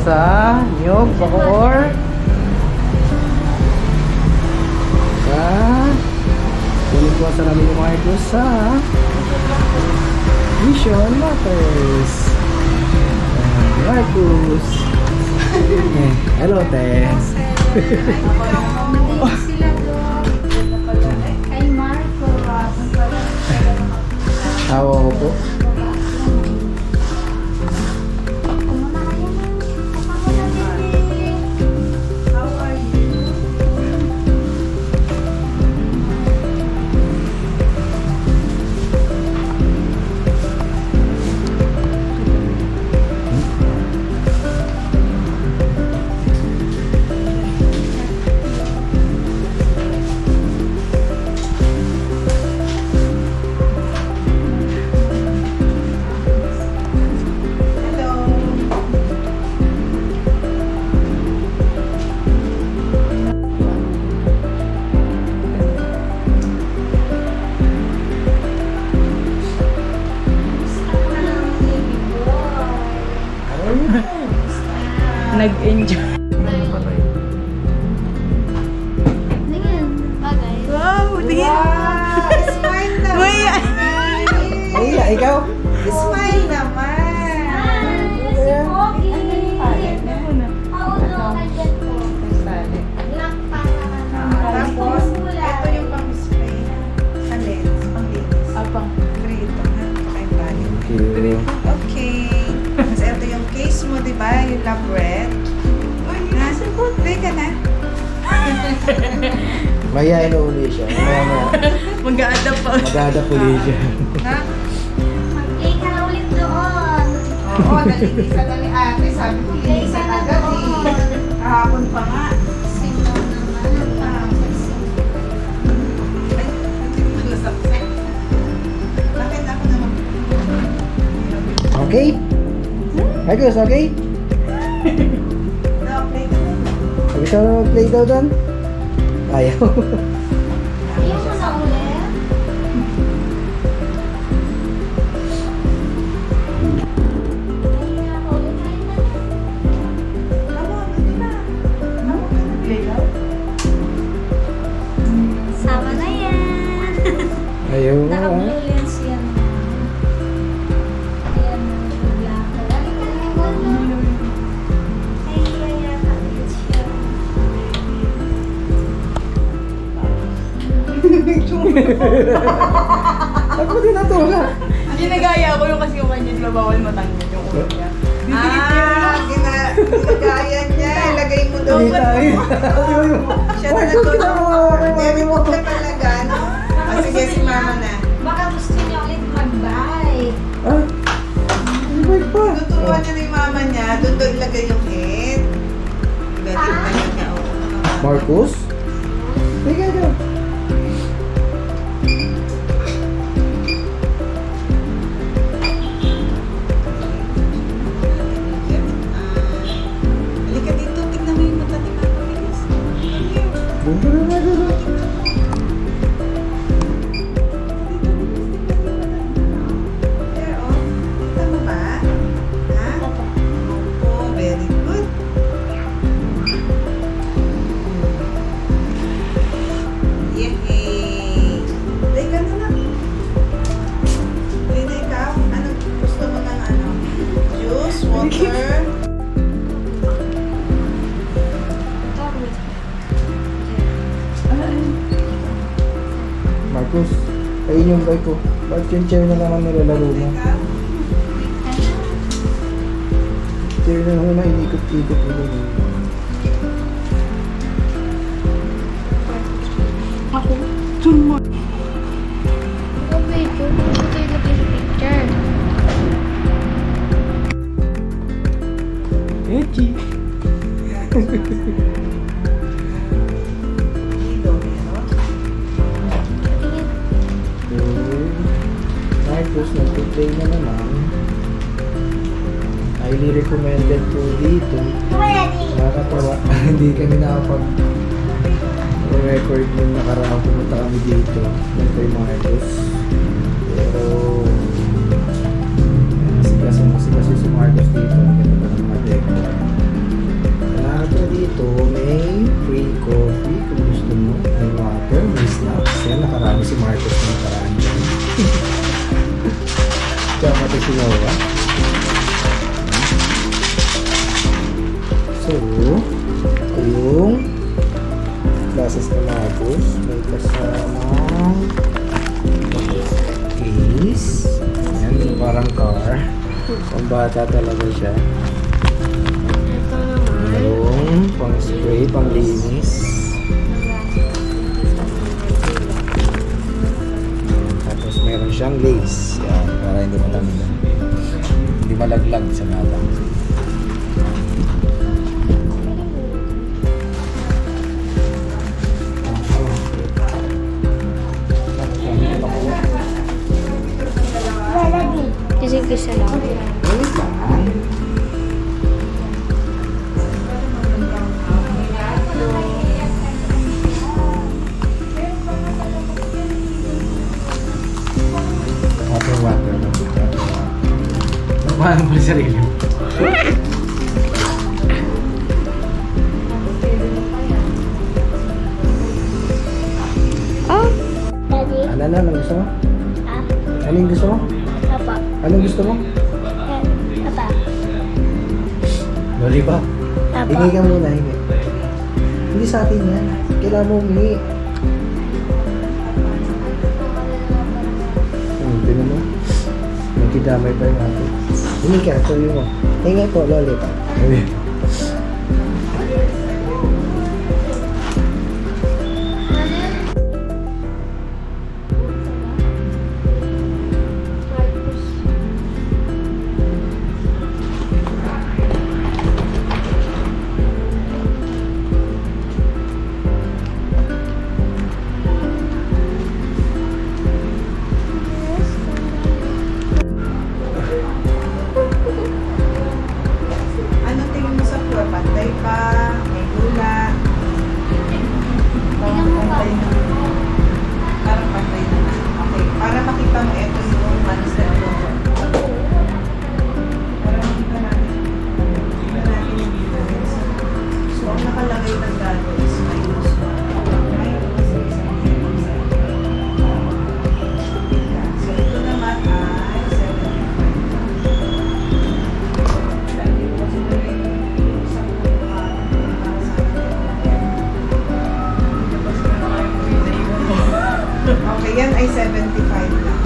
sa niyog, bacoor. Sa sa namin yung mga ito sa Vision Matters. Marcus. Hello, Tess. Sila doon. Kay Marco. Tawa ko po. Nag-enjoy. Wow, tingin. Smile naman. Ay, ikaw? Smile naman. Tapos, ito yung pang-spray. Sa lens, pang-linis. Apang. Prito, ha? Kay bali. Thank you. Okay. Tapos ito yung case mo, di ba? Yung lab red. Ha? Pray ka na. Mayayain na uli siya. Mag-a-adapt pa. Mag-adapt uli siya. Ha? Mag-play ka na ulit doon. Oo, nalinisan na ni ate. Sabi ko, linisan agad eh. Kahapon pa nga. Sino naman? Ay, hindi ko malasaksak. Bakit ako naman? Okay? Marcus, okay? Na-play ka na. Sabi ka na mag-play daw doon? Ayaw. Ayaw mo na ulit? Ayaw ako ulit. Tama, hindi na. Tama ka na. Sama na yan. Ayaw mo. Naka-blue lens yan. Ayan, black. Dali ka na yung ay, yata ulit siya. Ako din natula. Ginagaya ko yung kasi yung kanya, di ba bawal matanggal yung ulo niya. Ginagaya niya. Ilagay mo daw. Hindi tayo. Siya na Baby mo ka talaga, no? Ah, sige, si mama na. Baka gusto niya ulit mag-bike. Ah, ibig pa. Tuturuan niya na yung mama niya. Doon daw ilagay yung head. Ilagay yung kanya niya. Marcus? Sige ka. Halika dito. Tignan mo yung mata ni mama. Bilis. Bumbo na na doon. There, oh. Kita mo ba? Ha? Oh, very good. Yay! Play ka na lang. Play na ikaw. Ano gusto mo ng ano? Juice, water. Marcus, ayun yung bike ko. Bakit yung chair na naman nilalaro mo? Ikaw? Chair na naman na inikot-ikot mo. Ako, dun mo. Okay, ito yung picture. Edgy. Dito, meron. Marcus, nag-play na naman. Highly recommended po dito. Ready? Nakakatawa. Hindi kami nakapag-record nung nakaraan. Pumunta kami dito. Ng kay Marcus. Pero sikas si Marcos dito. Ang ganda pa ng mga deck. Ito may free coffee kung gusto mo. May water, may snacks. Yan, nakarami si Marcos na nakarami dyan. Tsaka ito si Noah. So, ito yung glasses na Marcos. May kasamang case. Yan, yung parang car. Pang bata talaga siya. Ito naman. Yung pang spray, pang linis. Tapos meron siyang lace. Yan, para hindi malaglag. Hindi malaglag sa mata. Kisi-kisi lang. Wait lang. Water. Paano mo yung sarili mo? Oh! Daddy? Ano gusto mo? Ah? Anong gusto mo? Apa? Anong gusto mo? Apa? Lollipop. Apa? Hingi ka muna, hingi. Hindi sa atin yan. Kailangan mo humingi. Tinan mo. Nagkidamay pa yung atin. Hingi ka, sabi mo. Hingi po, lollipop. Ano tingin mo sa floor? Pantay pa? May gula? Parang pantay naman. Parang pantay naman. Okay. Para makita mo, ito yung ano sa floor. Para makita natin. Makita natin yung difference. So, ang nakalagay ng dado is minus 1. Minus 6. So, ito naman ay 75. Okay, yan ay 75 lang.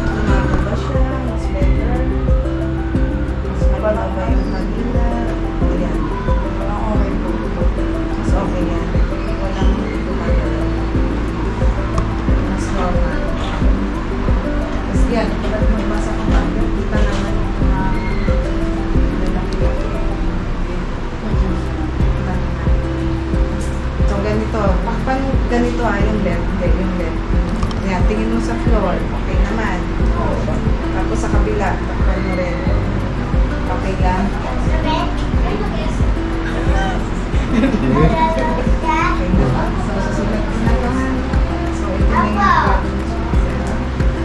Tumago ba siya? Mas better? Mas mababa yung kanina? Ayan. Parang okay po. Mas okay yan. Walang tumagalaw. Mas normal. Tapos yan, kapag magbasa ko tayo, kita naman yung mga lalaki. Kita naman. So, ganito. Pakpan ganito yung left. Hindi, yung left. Ayan, tingin mo sa floor. Okay naman. Tapos sa kabila, pakpan mo rin. Okay lang. Okay lang. So, susulat ko na lang. So, ito na yung left.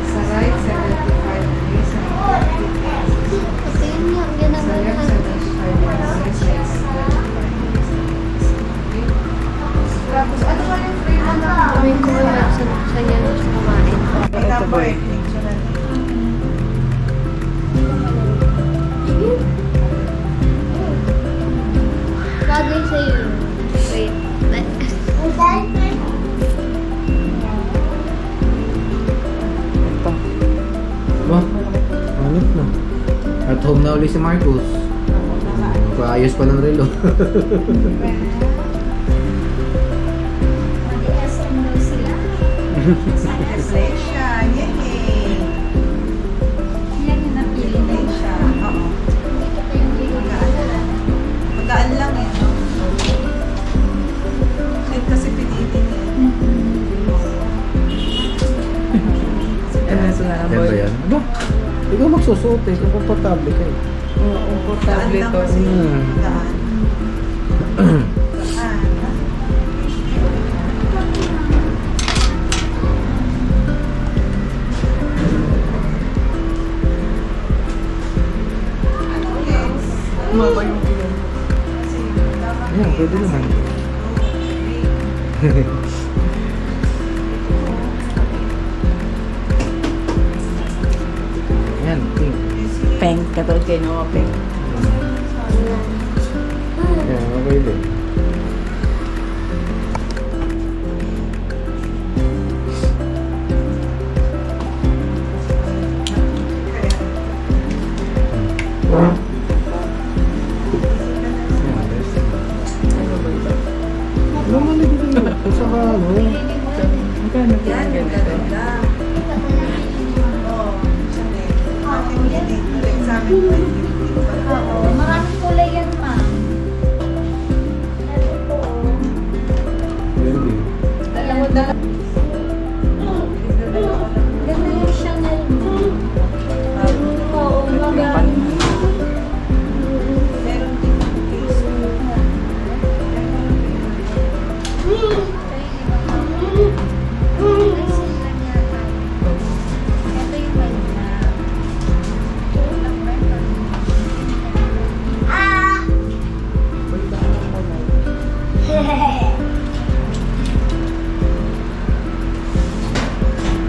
Sa right, 75 degrees. Sa left, 75 degrees. Tapos, ano ba yung frame mo na? May kumain sa kanya na siya kumain. Ito po eh. Picture natin. Bagay sa'yo. Wait. Ba? Anit na. At home na uli si Marcos. Paayos pa ng relo. Malaysia, yay! Yan yung napili mo. Malaysia, oo. Magaan lang eh, no? Kahit kasi pinitin eh. Ano sa na Yan ba yan? Aba, ikaw magsusuot eh. Kung komportable kayo. Oo, Gaan komportable lang to. kasi. Mm. Gaan. Maba yung ilong. Kasi Ayan, pwede naman. Ayan, pink. Peng, katulad kayo no, peng. Ayan, okay din. Ayan, best. Ano man na dito yun? Sa ka, ano? Magkano po Yan, yung yung ganito? ganda. Oo, Chanel. Ating hindi. Ulit sa amin, hindi pa. Oo, maraming kulay yan, ma'am. Ito po. Pwede. Alam mo, dala. Ganda yung Chanel mo. Oo, magaling. Meron din yung case. Ito yung maganda.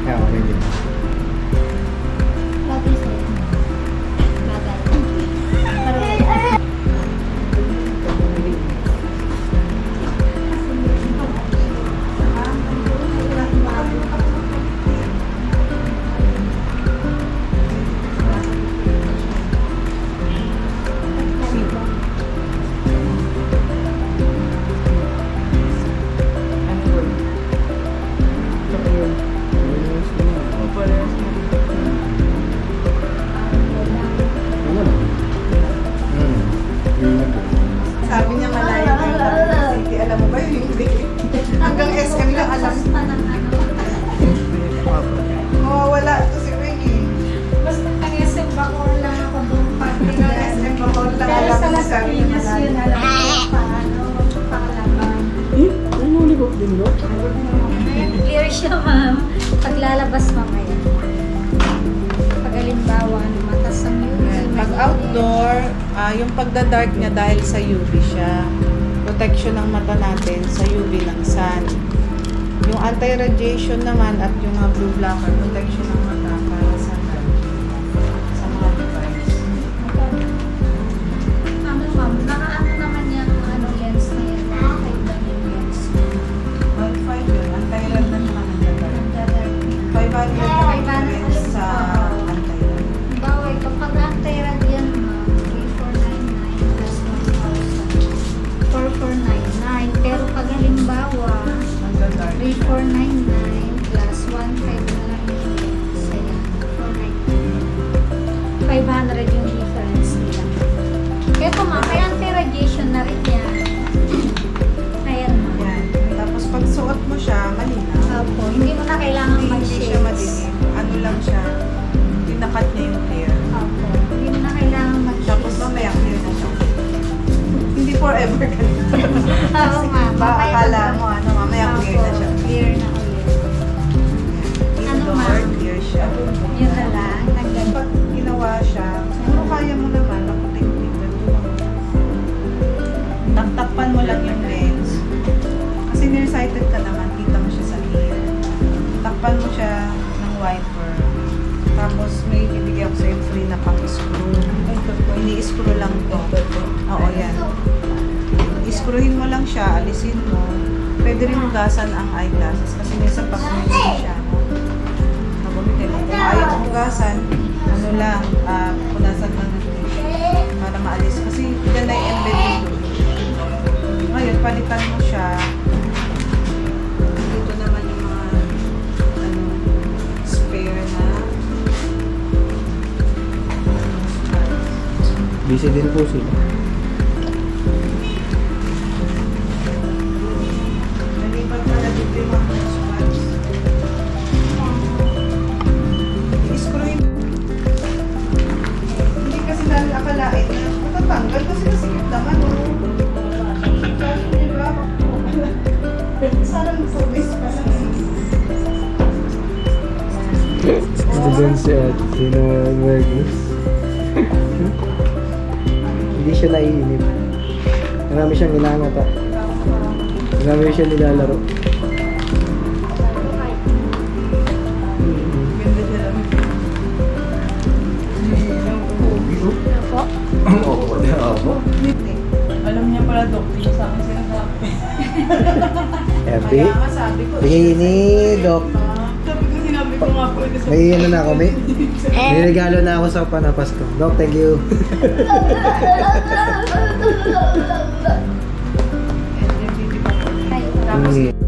Ayan, okay din. Bagay sa'yo. Bagay. Ano po? Ito yun. O, parehas mo. Ano na? Yun na po. Sabi niya malayo na yung Cavite City. Alam mo ba yun? Hindi. Hanggang SM lang alam. Pa ng ano. Mawawala to si Ricky. Basta nag-SM Bacoor lang ako doon pag Hanggang SM Bacoor lang Pero alam sa mo Las sabi niya Piñas malayo. yun, alam ko paano pakalaban. Eh? Ano mo libok din do? Ayan, clear siya, ma'am. Paglalabas mamaya. Pag halimbawa, matas ang UV. Pag outdoor, yung pagda-dark niya dahil sa UV siya. Protection ng mata natin sa UV ng sun. Yung anti-radiation naman at yung mga blue blocker, protection ng mata para sa sa mga device. Ano, ma'am? Nakaano naman yung ano, lens na yan. Nakakaiba lang yung lens. 1.5 yun, anti-red na naman ang dark. Ang dadar. 500 naman yung lens sa anti-red. Bawa, kapag anti-rad yan, ma'am, 3499 plus 1,000. 4499. Pero pag halimbawa, Ang dark. 3499 plus 1,500 na lang yung lens. Ayan, 499. 500 yung difference nila. Kaya ito, ma'am, may anti-radiation na rin yan. Ayan, ma'am. Yan. Tapos pag suot mo siya, malinaw. Opo, hindi mo na kailangan Hindi siya mag-shades. madilim. Ano lang siya, tinakat niya yung clear. Opo, hindi mo na kailangan mag-shades. Tapos mamaya clear na siya. Hindi forever ganito. Oo, ma'am. Baka Mamaya akala pag- mo, ano, mamaya clear na siya. Opo, clear na ulit. Ano, Indoor, ma'am? clear siya. Yun na lang. Pag ginawa siya, siguro kaya mo naman, maputing-puting ganito. Taktakpan mo lang yung lens. Kasi nearsighted ka naman, kita mo siya sa clear. Takpan mo siya ng wiper. Tapos may ibibigay ako sa'yo free na pang-screw. Ini-screw lang to. Oo, yan. I-screwin mo lang siya, alisin mo. Pwede rin hugasan ang eyeglasses kasi minsan pag hindi siya, no? Mabumitin mo. Kung ayaw mo hugasan, ano lang, punasan lang ng tissue para maalis. Kasi yan na i-embed dito. Ngayon, palitan mo siya. Dito naman yung mga spare na Busy din po sila. nalipat pala dito yung mga spots. I-screwin. Hindi kasi dahil akalain na matatanggal kasi nasikip naman. Kasi diba? Sana mag-service pa lang. Student siya at sino Marcus. Hindi siya naiinip. Ano? Marami siyang inangat ha. Marami siya nilalaro. Ganda siya lang. Opo. Opo, opo. Alam niya pala, Dok. Hindi sa akin sinasabi. Happy. Kaya nga sabi ko, Bigay ni Doc. Sabi ko, sinabi ko nga po ito sa... May ano na ako, may regalo na ako sa Panapasko. Doc, thank you. and yung baby pa po. Ay, Tapos, Mm.